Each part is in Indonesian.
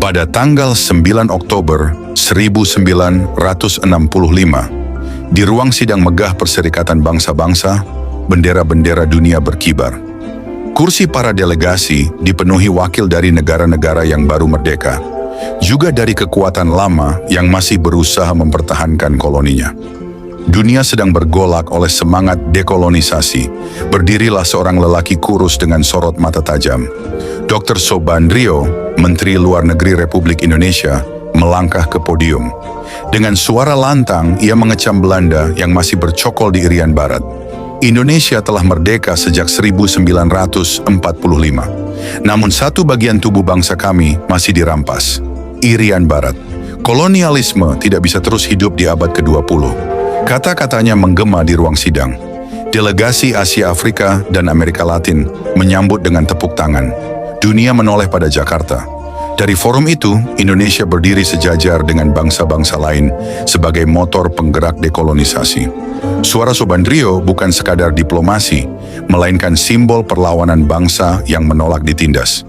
Pada tanggal 9 Oktober 1965, di ruang sidang megah Perserikatan Bangsa-Bangsa, bendera-bendera dunia berkibar. Kursi para delegasi dipenuhi wakil dari negara-negara yang baru merdeka, juga dari kekuatan lama yang masih berusaha mempertahankan koloninya. Dunia sedang bergolak oleh semangat dekolonisasi. Berdirilah seorang lelaki kurus dengan sorot mata tajam. Dr. Sobandrio, Menteri Luar Negeri Republik Indonesia, melangkah ke podium. Dengan suara lantang, ia mengecam Belanda yang masih bercokol di Irian Barat. Indonesia telah merdeka sejak 1945. Namun satu bagian tubuh bangsa kami masih dirampas, Irian Barat. Kolonialisme tidak bisa terus hidup di abad ke-20. Kata-katanya menggema di ruang sidang. Delegasi Asia Afrika dan Amerika Latin menyambut dengan tepuk tangan. Dunia menoleh pada Jakarta. Dari forum itu, Indonesia berdiri sejajar dengan bangsa-bangsa lain sebagai motor penggerak dekolonisasi. Suara Sobandrio bukan sekadar diplomasi, melainkan simbol perlawanan bangsa yang menolak ditindas.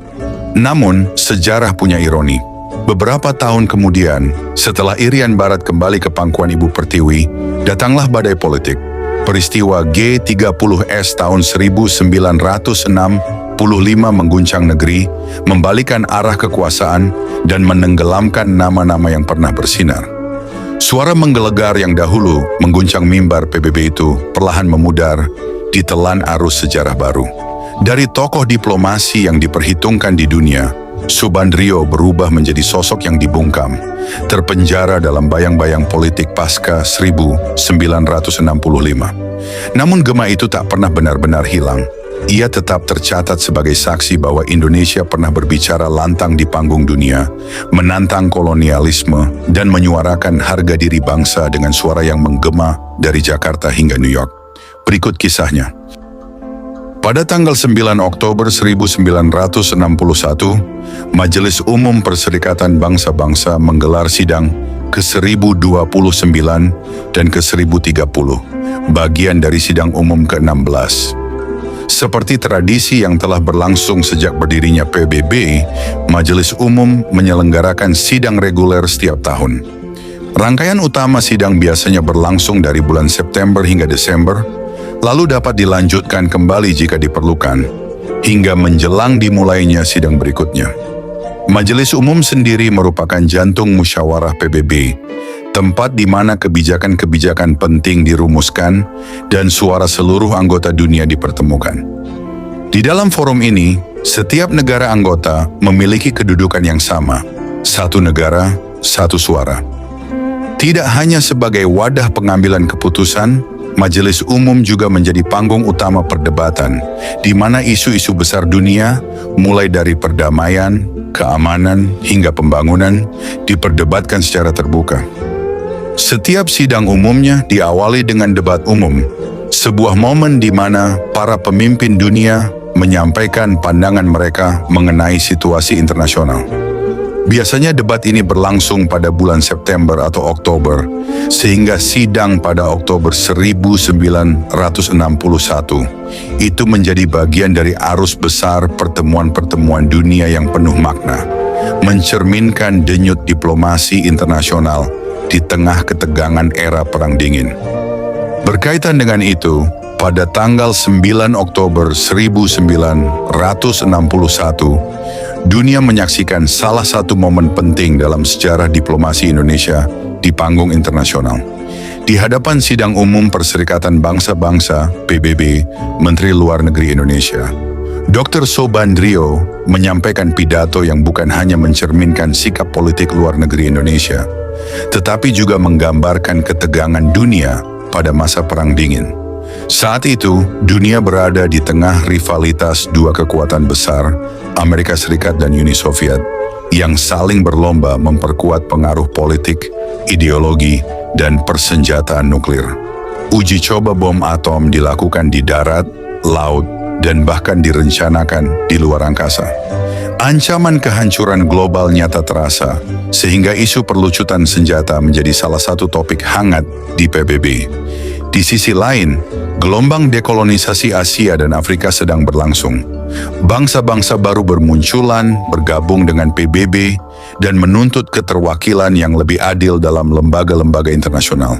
Namun, sejarah punya ironi. Beberapa tahun kemudian, setelah Irian Barat kembali ke pangkuan Ibu Pertiwi, datanglah badai politik. Peristiwa G30S tahun 1965 mengguncang negeri, membalikan arah kekuasaan, dan menenggelamkan nama-nama yang pernah bersinar. Suara menggelegar yang dahulu mengguncang mimbar PBB itu perlahan memudar, ditelan arus sejarah baru. Dari tokoh diplomasi yang diperhitungkan di dunia, Sobandrio berubah menjadi sosok yang dibungkam, terpenjara dalam bayang-bayang politik pasca 1965. Namun gema itu tak pernah benar-benar hilang. Ia tetap tercatat sebagai saksi bahwa Indonesia pernah berbicara lantang di panggung dunia, menantang kolonialisme, dan menyuarakan harga diri bangsa dengan suara yang menggema dari Jakarta hingga New York. Berikut kisahnya. Pada tanggal 9 Oktober 1961, Majelis Umum Perserikatan Bangsa-Bangsa menggelar sidang ke-1029 dan ke-1030, bagian dari sidang umum ke-16. Seperti tradisi yang telah berlangsung sejak berdirinya PBB, Majelis Umum menyelenggarakan sidang reguler setiap tahun. Rangkaian utama sidang biasanya berlangsung dari bulan September hingga Desember, lalu dapat dilanjutkan kembali jika diperlukan, hingga menjelang dimulainya sidang berikutnya. Majelis Umum sendiri merupakan jantung musyawarah PBB, tempat di mana kebijakan-kebijakan penting dirumuskan dan suara seluruh anggota dunia dipertemukan. Di dalam forum ini, setiap negara anggota memiliki kedudukan yang sama, satu negara, satu suara. Tidak hanya sebagai wadah pengambilan keputusan, Majelis Umum juga menjadi panggung utama perdebatan, di mana isu-isu besar dunia, mulai dari perdamaian, keamanan, hingga pembangunan, diperdebatkan secara terbuka. Setiap sidang umumnya diawali dengan debat umum, sebuah momen di mana para pemimpin dunia menyampaikan pandangan mereka mengenai situasi internasional. Biasanya debat ini berlangsung pada bulan September atau Oktober, sehingga sidang pada Oktober 1961 itu menjadi bagian dari arus besar pertemuan-pertemuan dunia yang penuh makna, mencerminkan denyut diplomasi internasional di tengah ketegangan era Perang Dingin. Berkaitan dengan itu, pada tanggal 9 Oktober 1961, dunia menyaksikan salah satu momen penting dalam sejarah diplomasi Indonesia di panggung internasional. Di hadapan Sidang Umum Perserikatan Bangsa-Bangsa (PBB), Menteri Luar Negeri Indonesia, Dr. Sobandrio menyampaikan pidato yang bukan hanya mencerminkan sikap politik luar negeri Indonesia, tetapi juga menggambarkan ketegangan dunia pada masa Perang Dingin. Saat itu, dunia berada di tengah rivalitas dua kekuatan besar, Amerika Serikat dan Uni Soviet, yang saling berlomba memperkuat pengaruh politik, ideologi, dan persenjataan nuklir. Uji coba bom atom dilakukan di darat, laut, dan bahkan direncanakan di luar angkasa. Ancaman kehancuran global nyata terasa, sehingga isu perlucutan senjata menjadi salah satu topik hangat di PBB. Di sisi lain, gelombang dekolonisasi Asia dan Afrika sedang berlangsung. Bangsa-bangsa baru bermunculan, bergabung dengan PBB, dan menuntut keterwakilan yang lebih adil dalam lembaga-lembaga internasional.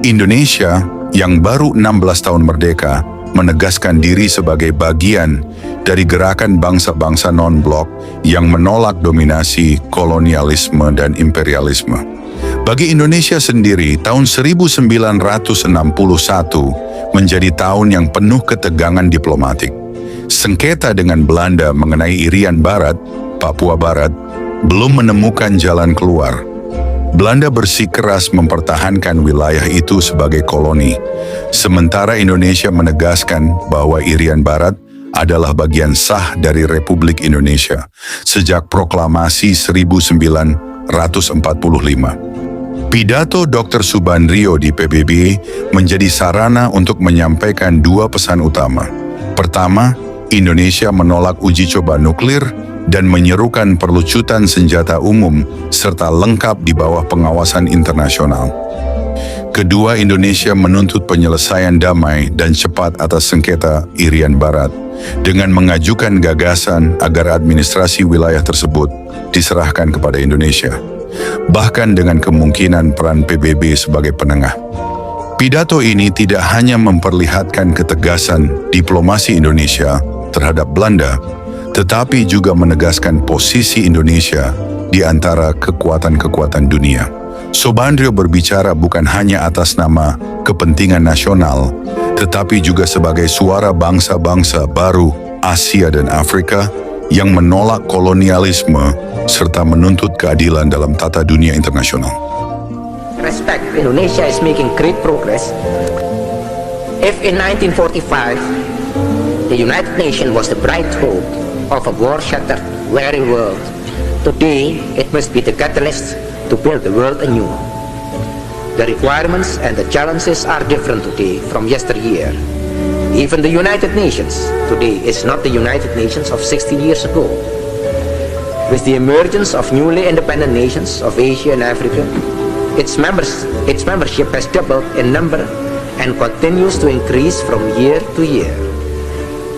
Indonesia, yang baru 16 tahun merdeka, menegaskan diri sebagai bagian dari gerakan bangsa-bangsa non-blok yang menolak dominasi, kolonialisme, dan imperialisme. Bagi Indonesia sendiri, tahun 1961 menjadi tahun yang penuh ketegangan diplomatik. Sengketa dengan Belanda mengenai Irian Barat, Papua Barat, belum menemukan jalan keluar. Belanda bersikeras mempertahankan wilayah itu sebagai koloni, sementara Indonesia menegaskan bahwa Irian Barat adalah bagian sah dari Republik Indonesia sejak proklamasi 1945. Pidato Dr. Subandrio di PBB menjadi sarana untuk menyampaikan dua pesan utama. Pertama, Indonesia menolak uji coba nuklir dan menyerukan perlucutan senjata umum serta lengkap di bawah pengawasan internasional. Kedua, Indonesia menuntut penyelesaian damai dan cepat atas sengketa Irian Barat dengan mengajukan gagasan agar administrasi wilayah tersebut diserahkan kepada Indonesia, bahkan dengan kemungkinan peran PBB sebagai penengah. Pidato ini tidak hanya memperlihatkan ketegasan diplomasi Indonesia terhadap Belanda, tetapi juga menegaskan posisi Indonesia di antara kekuatan-kekuatan dunia. Subandrio berbicara bukan hanya atas nama kepentingan nasional, tetapi juga sebagai suara bangsa-bangsa baru Asia dan Afrika yang menolak kolonialisme serta menuntut keadilan dalam tata dunia internasional. Respect, Indonesia is making great progress. If in 1945, the United Nations was the bright hope of a war-shattered, weary world, today it must be the catalyst to build the world anew. The requirements and the challenges are different today from yesteryear. Even the United Nations today is not the United Nations of 60 years ago. With the emergence of newly independent nations of Asia and Africa, its membership has doubled in number and continues to increase from year to year.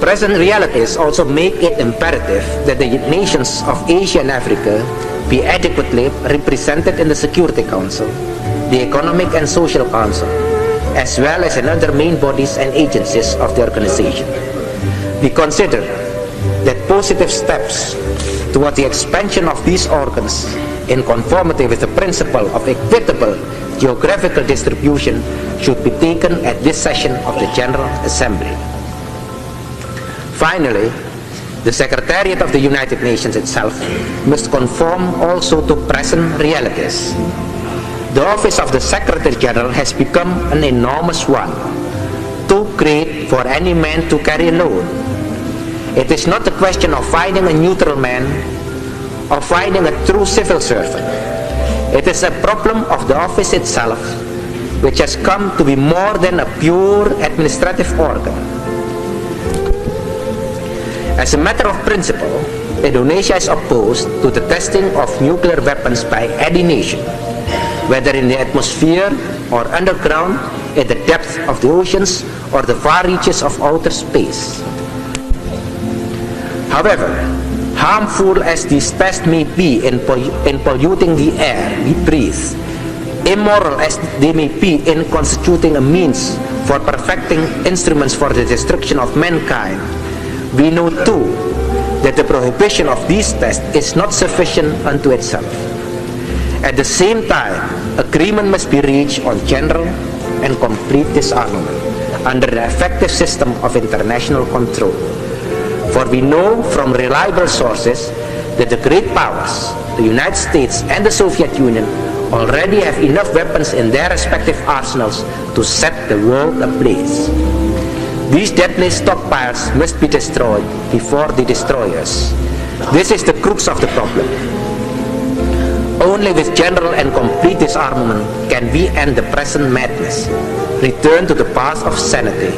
Present realities also make it imperative that the nations of Asia and Africa be adequately represented in the Security Council, the Economic and Social Council, as well as in other main bodies and agencies of the organization. We consider that positive steps toward the expansion of these organs in conformity with the principle of equitable geographical distribution should be taken at this session of the General Assembly. Finally, the Secretariat of the United Nations itself must conform also to present realities. The office of the Secretary General has become an enormous one, too great for any man to carry alone. It is not a question of finding a neutral man or finding a true civil servant. It is a problem of the office itself, which has come to be more than a pure administrative organ. As a matter of principle, Indonesia is opposed to the testing of nuclear weapons by any nation, whether in the atmosphere or underground, in the depths of the oceans or the far reaches of outer space. However, harmful as these tests may be in polluting the air we breathe, immoral as they may be in constituting a means for perfecting instruments for the destruction of mankind, we know too that the prohibition of these tests is not sufficient unto itself. At the same time, agreement must be reached on general and complete disarmament under the effective system of international control. For we know from reliable sources that the great powers, the United States and the Soviet Union, already have enough weapons in their respective arsenals to set the world ablaze. These deadly stockpiles must be destroyed before they destroy us. This is the crux of the problem. Only with general and complete disarmament can we end the present madness, return to the path of sanity,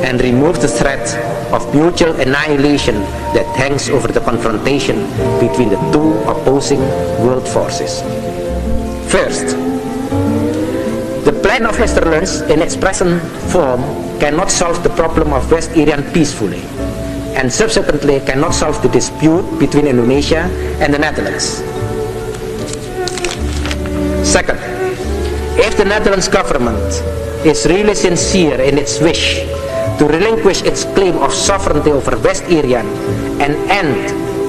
and remove the threat of mutual annihilation that hangs over the confrontation between the two opposing world forces. First, the plan of Westerlers in its present form cannot solve the problem of West Irian peacefully, and subsequently cannot solve the dispute between Indonesia and the Netherlands. Second, if the Netherlands government is really sincere in its wish to relinquish its claim of sovereignty over West Irian and end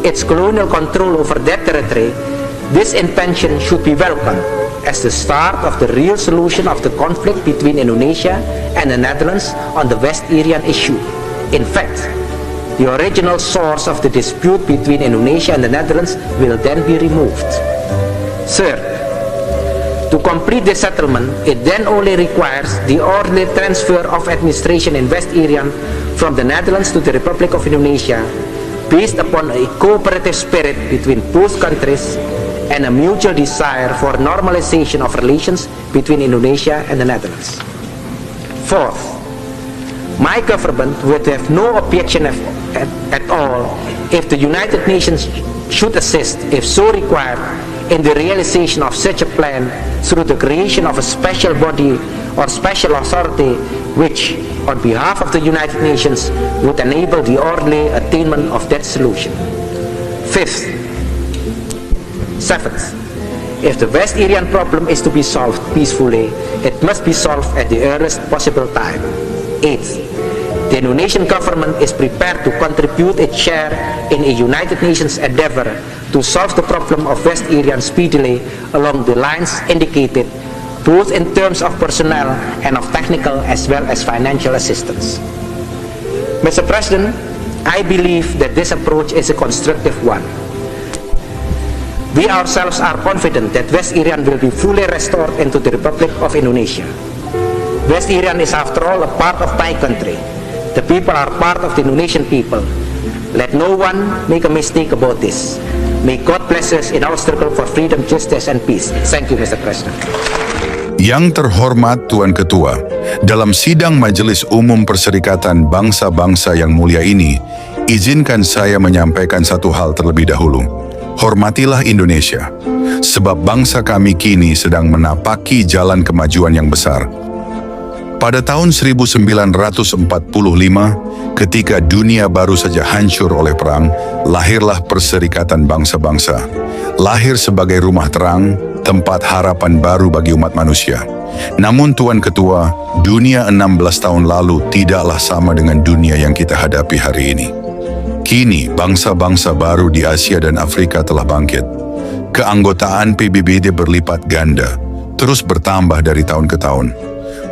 its colonial control over that territory, this intention should be welcomed as the start of the real solution of the conflict between Indonesia and the Netherlands on the West Irian issue. In fact, the original source of the dispute between Indonesia and the Netherlands will then be removed. Third, to complete the settlement, it then only requires the orderly transfer of administration in West Irian from the Netherlands to the Republic of Indonesia, based upon a cooperative spirit between both countries and a mutual desire for normalization of relations between Indonesia and the Netherlands. Fourth, my government would have no objection at all if the United Nations should assist, if so required, in the realization of such a plan through the creation of a special body or special authority which, on behalf of the United Nations, would enable the orderly attainment of that solution. Seventh, if the West Irian problem is to be solved peacefully, it must be solved at the earliest possible time. Eighth, the Indonesian government is prepared to contribute its share in a United Nations endeavor to solve the problem of West Irian speedily along the lines indicated, both in terms of personnel and of technical as well as financial assistance. Mr. President, I believe that this approach is a constructive one. We ourselves are confident that West Irian will be fully restored into the Republic of Indonesia. West Irian is after all a part of my country. The people are part of the Indonesian people. Let no one make a mistake about this. May God bless us in our struggle for freedom, justice, and peace. Thank you, Mr. President. Yang terhormat Tuan Ketua, dalam sidang Majelis Umum Perserikatan Bangsa-Bangsa yang mulia ini, izinkan saya menyampaikan satu hal terlebih dahulu. Hormatilah Indonesia, sebab bangsa kami kini sedang menapaki jalan kemajuan yang besar. Pada tahun 1945, ketika dunia baru saja hancur oleh perang, lahirlah Perserikatan Bangsa-Bangsa. Lahir sebagai rumah terang, tempat harapan baru bagi umat manusia. Namun Tuan Ketua, dunia 16 tahun lalu tidaklah sama dengan dunia yang kita hadapi hari ini. Kini bangsa-bangsa baru di Asia dan Afrika telah bangkit. Keanggotaan PBB berlipat ganda, terus bertambah dari tahun ke tahun.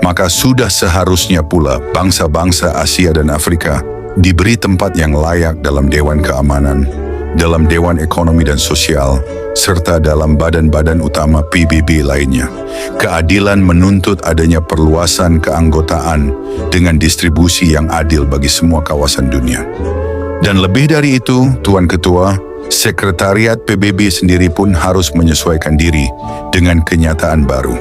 Maka sudah seharusnya pula bangsa-bangsa Asia dan Afrika diberi tempat yang layak dalam Dewan Keamanan, dalam Dewan Ekonomi dan Sosial, serta dalam badan-badan utama PBB lainnya. Keadilan menuntut adanya perluasan keanggotaan dengan distribusi yang adil bagi semua kawasan dunia. Dan lebih dari itu, Tuan Ketua, Sekretariat PBB sendiri pun harus menyesuaikan diri dengan kenyataan baru.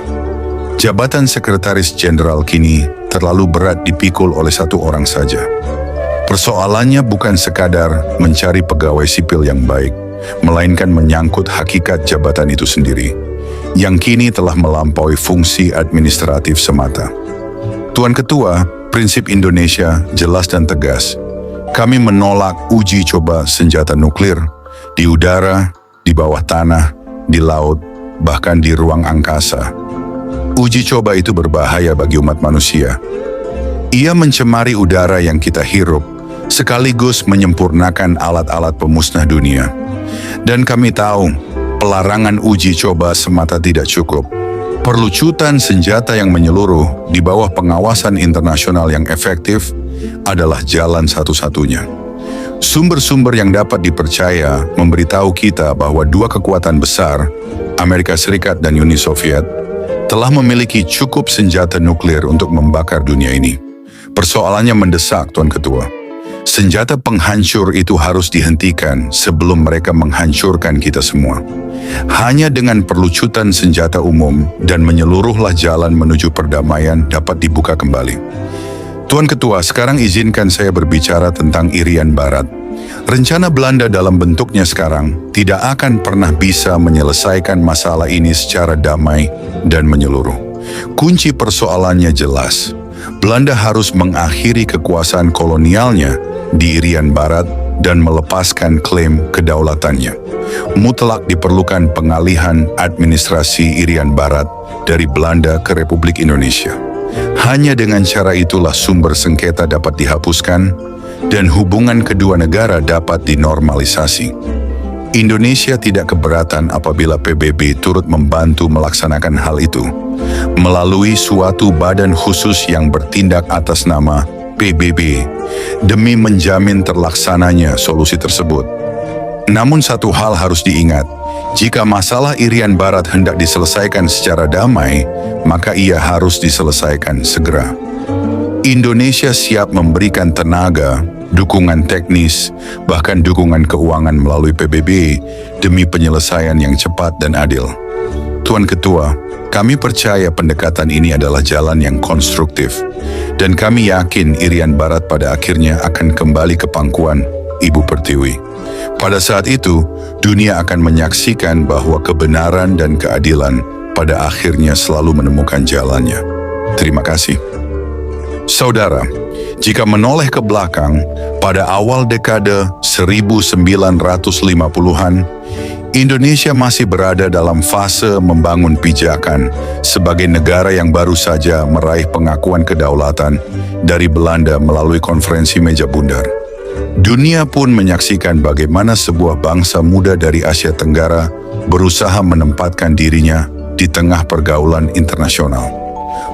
Jabatan Sekretaris Jenderal kini terlalu berat dipikul oleh satu orang saja. Persoalannya bukan sekadar mencari pegawai sipil yang baik, melainkan menyangkut hakikat jabatan itu sendiri, yang kini telah melampaui fungsi administratif semata. Tuan Ketua, prinsip Indonesia jelas dan tegas. Kami menolak uji coba senjata nuklir di udara, di bawah tanah, di laut, bahkan di ruang angkasa. Uji coba itu berbahaya bagi umat manusia. Ia mencemari udara yang kita hirup, sekaligus menyempurnakan alat-alat pemusnah dunia. Dan kami tahu, pelarangan uji coba semata tidak cukup. Perlucutan senjata yang menyeluruh di bawah pengawasan internasional yang efektif adalah jalan satu-satunya. Sumber-sumber yang dapat dipercaya memberitahu kita bahwa dua kekuatan besar, Amerika Serikat dan Uni Soviet, telah memiliki cukup senjata nuklir untuk membakar dunia ini. Persoalannya mendesak, Tuan Ketua. Senjata penghancur itu harus dihentikan sebelum mereka menghancurkan kita semua. Hanya dengan perlucutan senjata umum dan menyeluruhlah jalan menuju perdamaian dapat dibuka kembali. Tuan Ketua, sekarang izinkan saya berbicara tentang Irian Barat. Rencana Belanda dalam bentuknya sekarang tidak akan pernah bisa menyelesaikan masalah ini secara damai dan menyeluruh. Kunci persoalannya jelas. Belanda harus mengakhiri kekuasaan kolonialnya di Irian Barat dan melepaskan klaim kedaulatannya. Mutlak diperlukan pengalihan administrasi Irian Barat dari Belanda ke Republik Indonesia. Hanya dengan cara itulah sumber sengketa dapat dihapuskan dan hubungan kedua negara dapat dinormalisasi. Indonesia tidak keberatan apabila PBB turut membantu melaksanakan hal itu melalui suatu badan khusus yang bertindak atas nama PBB demi menjamin terlaksananya solusi tersebut. Namun satu hal harus diingat, jika masalah Irian Barat hendak diselesaikan secara damai, maka ia harus diselesaikan segera. Indonesia siap memberikan tenaga, dukungan teknis, bahkan dukungan keuangan melalui PBB demi penyelesaian yang cepat dan adil. Tuan Ketua, kami percaya pendekatan ini adalah jalan yang konstruktif, dan kami yakin Irian Barat pada akhirnya akan kembali ke pangkuan Ibu Pertiwi. Pada saat itu, dunia akan menyaksikan bahwa kebenaran dan keadilan pada akhirnya selalu menemukan jalannya. Terima kasih. Saudara, jika menoleh ke belakang, pada awal dekade 1950-an, Indonesia masih berada dalam fase membangun pijakan sebagai negara yang baru saja meraih pengakuan kedaulatan dari Belanda melalui konferensi meja bundar. Dunia pun menyaksikan bagaimana sebuah bangsa muda dari Asia Tenggara berusaha menempatkan dirinya di tengah pergaulan internasional.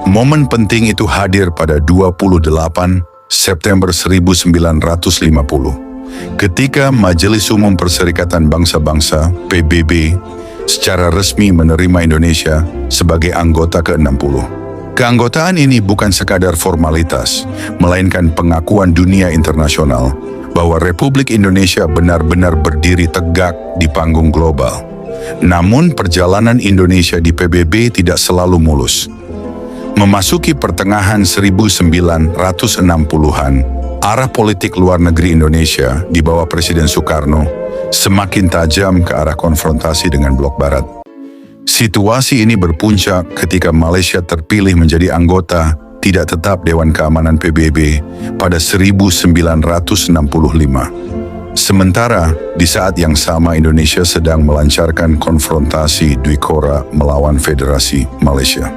Momen penting itu hadir pada 28 September 1950, ketika Majelis Umum Perserikatan Bangsa-Bangsa (PBB) secara resmi menerima Indonesia sebagai anggota ke-60. Keanggotaan ini bukan sekadar formalitas, melainkan pengakuan dunia internasional bahwa Republik Indonesia benar-benar berdiri tegak di panggung global. Namun perjalanan Indonesia di PBB tidak selalu mulus. Memasuki pertengahan 1960-an, arah politik luar negeri Indonesia di bawah Presiden Soekarno semakin tajam ke arah konfrontasi dengan Blok Barat. Situasi ini berpuncak ketika Malaysia terpilih menjadi anggota tidak tetap Dewan Keamanan PBB pada 1965. Sementara di saat yang sama Indonesia sedang melancarkan konfrontasi Dwikora melawan Federasi Malaysia.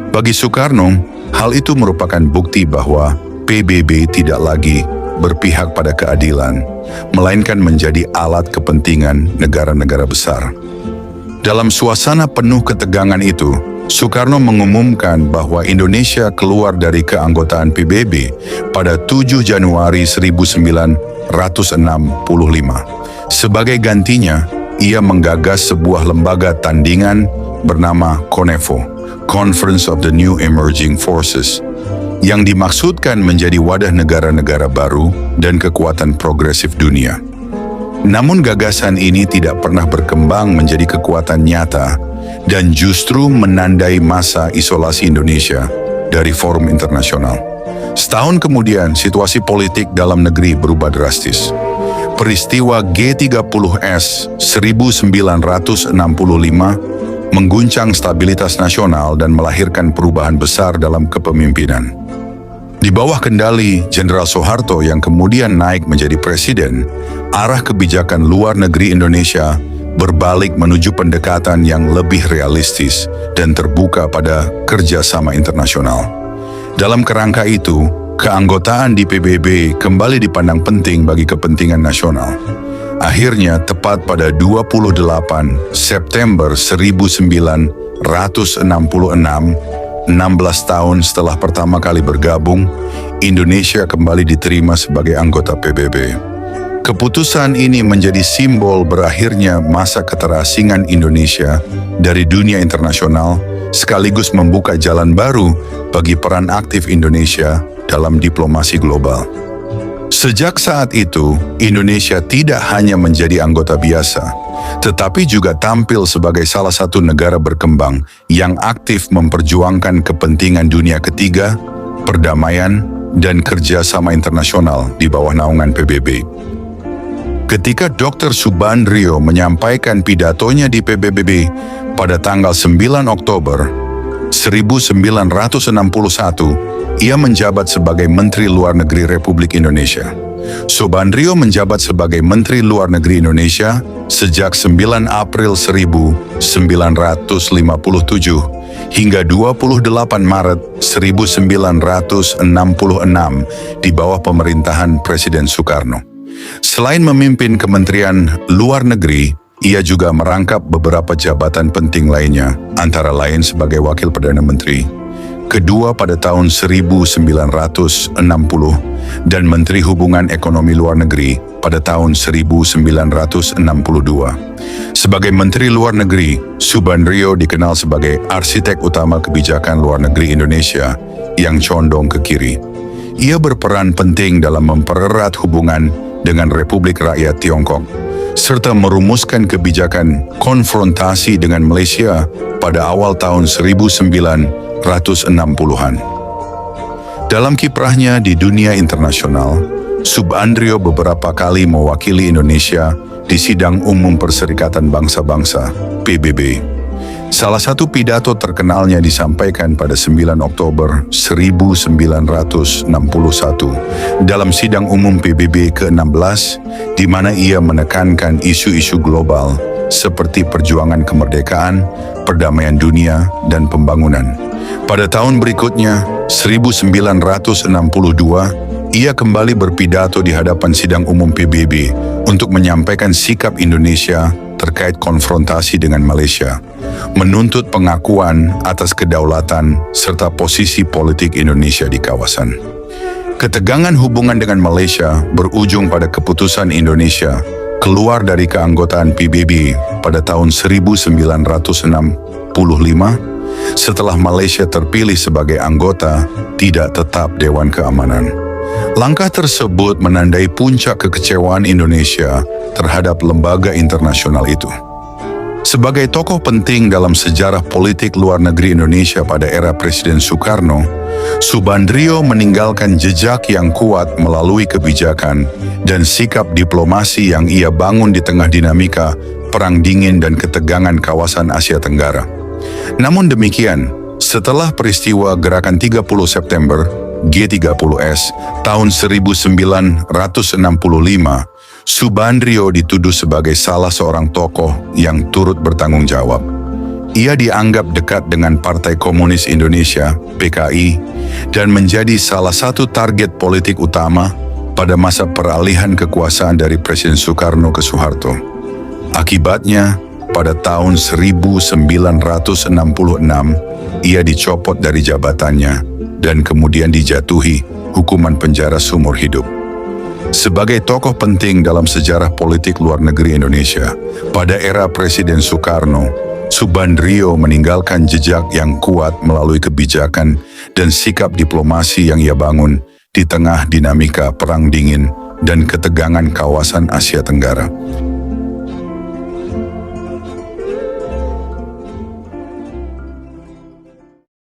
Bagi Soekarno, hal itu merupakan bukti bahwa PBB tidak lagi berpihak pada keadilan, melainkan menjadi alat kepentingan negara-negara besar. Dalam suasana penuh ketegangan itu, Soekarno mengumumkan bahwa Indonesia keluar dari keanggotaan PBB pada 7 Januari 1965. Sebagai gantinya, ia menggagas sebuah lembaga tandingan bernama CONEFO, Conference of the New Emerging Forces, yang dimaksudkan menjadi wadah negara-negara baru dan kekuatan progresif dunia. Namun gagasan ini tidak pernah berkembang menjadi kekuatan nyata dan justru menandai masa isolasi Indonesia dari forum internasional. Setahun kemudian, situasi politik dalam negeri berubah drastis. Peristiwa G30S 1965 mengguncang stabilitas nasional dan melahirkan perubahan besar dalam kepemimpinan. Di bawah kendali Jenderal Soeharto yang kemudian naik menjadi presiden, arah kebijakan luar negeri Indonesia berbalik menuju pendekatan yang lebih realistis dan terbuka pada kerjasama internasional. Dalam kerangka itu, keanggotaan di PBB kembali dipandang penting bagi kepentingan nasional. Akhirnya, tepat pada 28 September 1966, 16 tahun setelah pertama kali bergabung, Indonesia kembali diterima sebagai anggota PBB. Keputusan ini menjadi simbol berakhirnya masa keterasingan Indonesia dari dunia internasional, sekaligus membuka jalan baru bagi peran aktif Indonesia dalam diplomasi global. Sejak saat itu, Indonesia tidak hanya menjadi anggota biasa, tetapi juga tampil sebagai salah satu negara berkembang yang aktif memperjuangkan kepentingan dunia ketiga, perdamaian, dan kerjasama internasional di bawah naungan PBB. Ketika Dr. Subandrio menyampaikan pidatonya di PBB pada tanggal 9 Oktober 1961, ia menjabat sebagai Menteri Luar Negeri Republik Indonesia. Subandrio menjabat sebagai Menteri Luar Negeri Indonesia sejak 9 April 1957 hingga 28 Maret 1966 di bawah pemerintahan Presiden Soekarno. Selain memimpin Kementerian Luar Negeri, ia juga merangkap beberapa jabatan penting lainnya, antara lain sebagai Wakil Perdana Menteri, kedua pada tahun 1960, dan Menteri Hubungan Ekonomi Luar Negeri pada tahun 1962. Sebagai Menteri Luar Negeri, Subandrio dikenal sebagai arsitek utama kebijakan luar negeri Indonesia yang condong ke kiri. Ia berperan penting dalam mempererat hubungan dengan Republik Rakyat Tiongkok, serta merumuskan kebijakan konfrontasi dengan Malaysia pada awal tahun 1960-an. Dalam kiprahnya di dunia internasional, Subandrio beberapa kali mewakili Indonesia di Sidang Umum Perserikatan Bangsa-Bangsa, PBB. Salah satu pidato terkenalnya disampaikan pada 9 Oktober 1961 dalam Sidang Umum PBB ke-16, di mana ia menekankan isu-isu global seperti perjuangan kemerdekaan, perdamaian dunia, dan pembangunan. Pada tahun berikutnya, 1962, ia kembali berpidato di hadapan Sidang Umum PBB untuk menyampaikan sikap Indonesia terkait konfrontasi dengan Malaysia, menuntut pengakuan atas kedaulatan serta posisi politik Indonesia di kawasan. Ketegangan hubungan dengan Malaysia berujung pada keputusan Indonesia keluar dari keanggotaan PBB pada tahun 1965 setelah Malaysia terpilih sebagai anggota tidak tetap Dewan Keamanan. Langkah tersebut menandai puncak kekecewaan Indonesia terhadap lembaga internasional itu. Sebagai tokoh penting dalam sejarah politik luar negeri Indonesia pada era Presiden Soekarno, Subandrio meninggalkan jejak yang kuat melalui kebijakan dan sikap diplomasi yang ia bangun di tengah dinamika Perang Dingin dan ketegangan kawasan Asia Tenggara. Namun demikian, setelah peristiwa Gerakan 30 September G30S tahun 1965, Subandrio dituduh sebagai salah seorang tokoh yang turut bertanggung jawab. Ia dianggap dekat dengan Partai Komunis Indonesia (PKI) dan menjadi salah satu target politik utama pada masa peralihan kekuasaan dari Presiden Soekarno ke Soeharto. Akibatnya, pada tahun 1966, ia dicopot dari jabatannya dan kemudian dijatuhi hukuman penjara seumur hidup. Sebagai tokoh penting dalam sejarah politik luar negeri Indonesia, pada era Presiden Soekarno, Subandrio meninggalkan jejak yang kuat melalui kebijakan dan sikap diplomasi yang ia bangun di tengah dinamika Perang Dingin dan ketegangan kawasan Asia Tenggara.